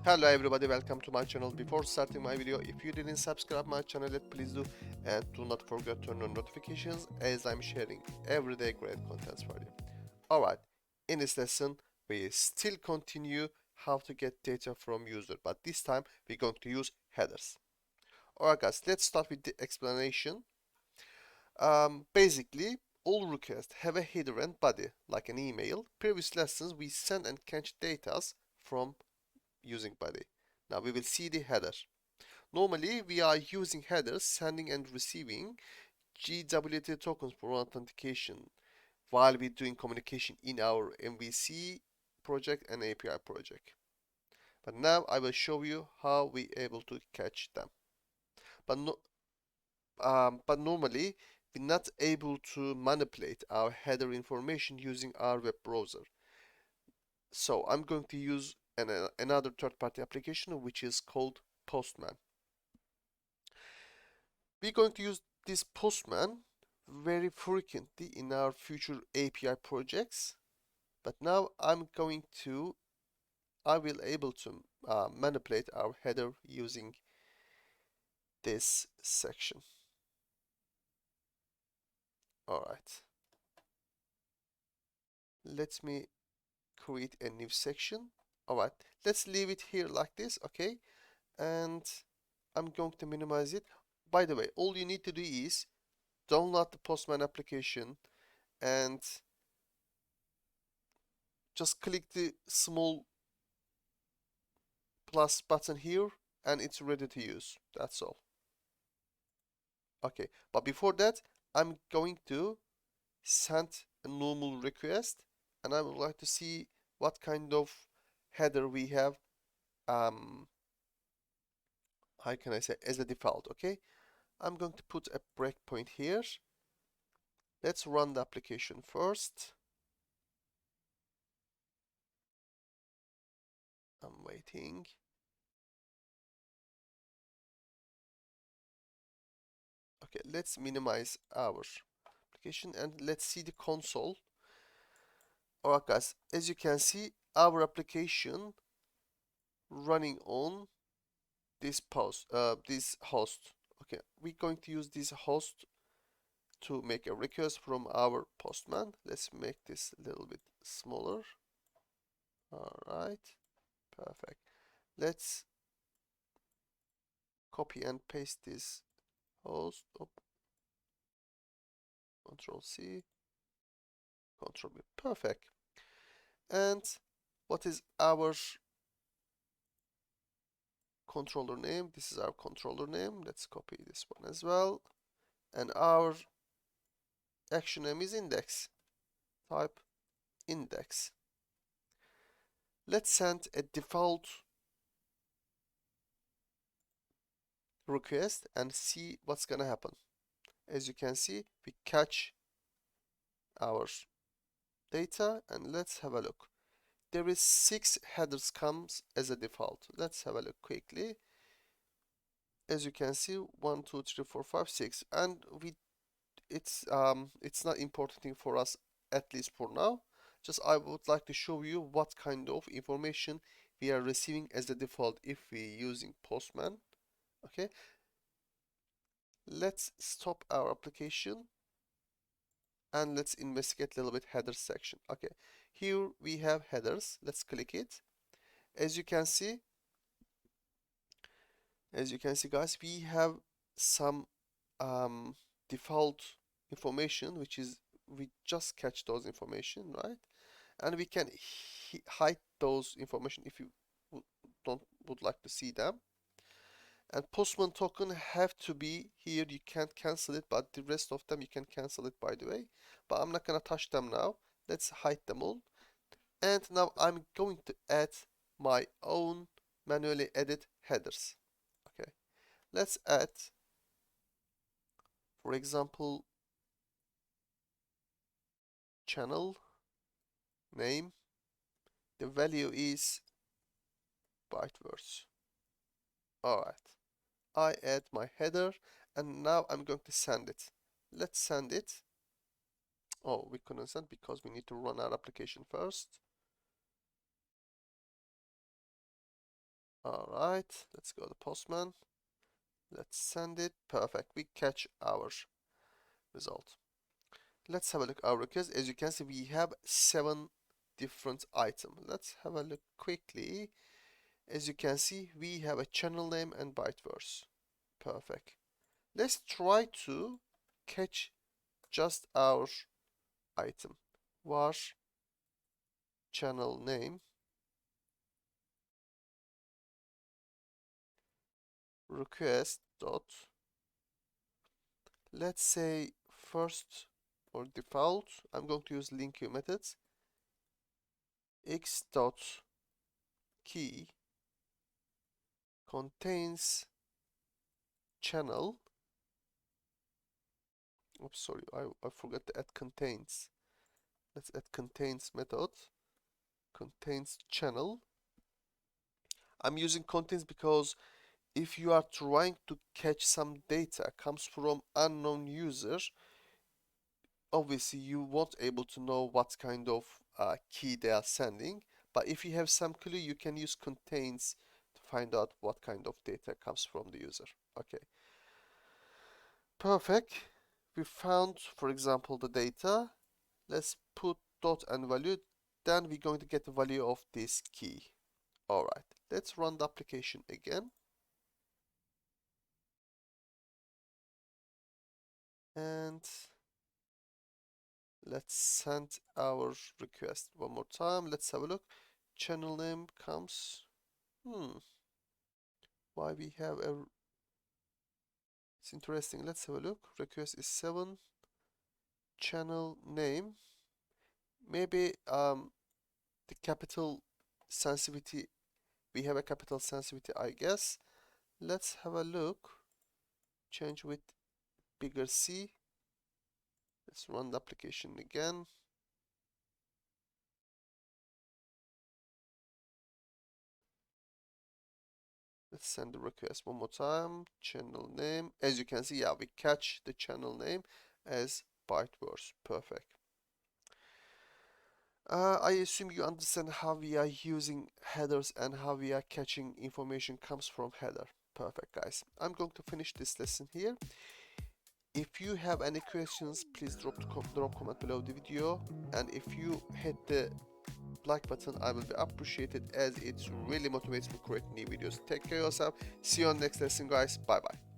Hello everybody, welcome to my channel. Before starting my video, if you didn't subscribe my channel yet, please do, and do not forget to turn on notifications as I'm sharing everyday great contents for you. Alright, in this lesson we still continue how to get data from user, but this time we're going to use headers. Alright guys, let's start with the explanation. Basically, all requests have a header and body, like an email. Previous lessons we send and catch data from using body. Now we will see the header. Normally we are using headers, sending and receiving GWT tokens for authentication while we're doing communication in our MVC project and API project. But now I will show you how we able to catch them. But no, but normally we're not able to manipulate our header information using our web browser. So I'm going to use another third-party application which is called Postman. We're going to use this Postman very frequently in our future API projects, but now I will able to manipulate our header using this section. Alright, let me create a new section. Alright, let's leave it here like this, okay? And I'm going to minimize it. By the way, all you need to do is download the Postman application and just click the small plus button here and it's ready to use. That's all. Okay, but before that, I'm going to send a normal request and I would like to see what kind of header we have, how can I say, as a default. Okay, I'm going to put a breakpoint here. Let's run the application first. I'm waiting. Okay, let's minimize our application and let's see the console. Alright guys, as you can see, our application running on this this host. Okay, we're going to use this host to make a request from our Postman. Let's make this a little bit smaller. Alright, perfect. Let's copy and paste this host. Oh, Control C, Control V. Perfect. And what is our controller name? This is our controller name. Let's copy this one as well. And our action name is index. Type index. Let's send a default request and see what's gonna happen. As you can see, we catch our data and let's have a look. There is 6 headers comes as a default. Let's have a look quickly. As you can see, 1, 2, 3, 4, 5, 6, and it's not important thing for us, at least for now. Just I would like to show you what kind of information we are receiving as the default if we're using Postman. Okay, let's stop our application and let's investigate a little bit header section. Okay, here we have headers. Let's click it. As you can see guys, we have some default information, which is we just catch those information, right? And we can hide those information if you would like to see them. And Postman token have to be here. You can't cancel it, but the rest of them you can cancel it, by the way. But I'm not gonna touch them now. Let's hide them all. And now I'm going to add my own manually edit headers. Okay, let's add, for example, channel name. The value is byte words. Alright, I add my header and now I'm going to send it. Let's send it. Oh, we couldn't send because we need to run our application first. All right, let's go to Postman. Let's send it. Perfect. We catch our result. Let's have a look at our request. As you can see, we have 7 different items. Let's have a look quickly. As you can see, we have a channel name and byte verse. Perfect. Let's try to catch just our item. Var channel name request dot, let's say first or default, I'm going to use link queue methods, x dot key contains channel. Oops, sorry, I forgot to add contains. Let's add contains method. Contains channel. I'm using contains because if you are trying to catch some data comes from unknown user, obviously you won't able to know what kind of key they are sending. But if you have some clue, you can use contains to find out what kind of data comes from the user. Okay, perfect. We found, for example, the data. Let's put dot and value. Then we're going to get the value of this key. All right, let's run the application again. And let's send our request one more time. Let's have a look. Channel name comes. Why we have a. It's interesting. Let's have a look. Request is 7. Channel name. Maybe the capital sensitivity. We have a capital sensitivity, I guess. Let's have a look. Change with bigger C. Let's run the application again. Let's send the request one more time. Channel name. As you can see, yeah, we catch the channel name as byte verse. Perfect. I assume you understand how we are using headers and how we are catching information comes from header. Perfect, guys. I'm going to finish this lesson here. If you have any questions, please drop comment below the video. And if you hit the like button, I will be appreciated as it really motivates me to create new videos. Take care of yourself. See you on the next lesson, guys. Bye bye.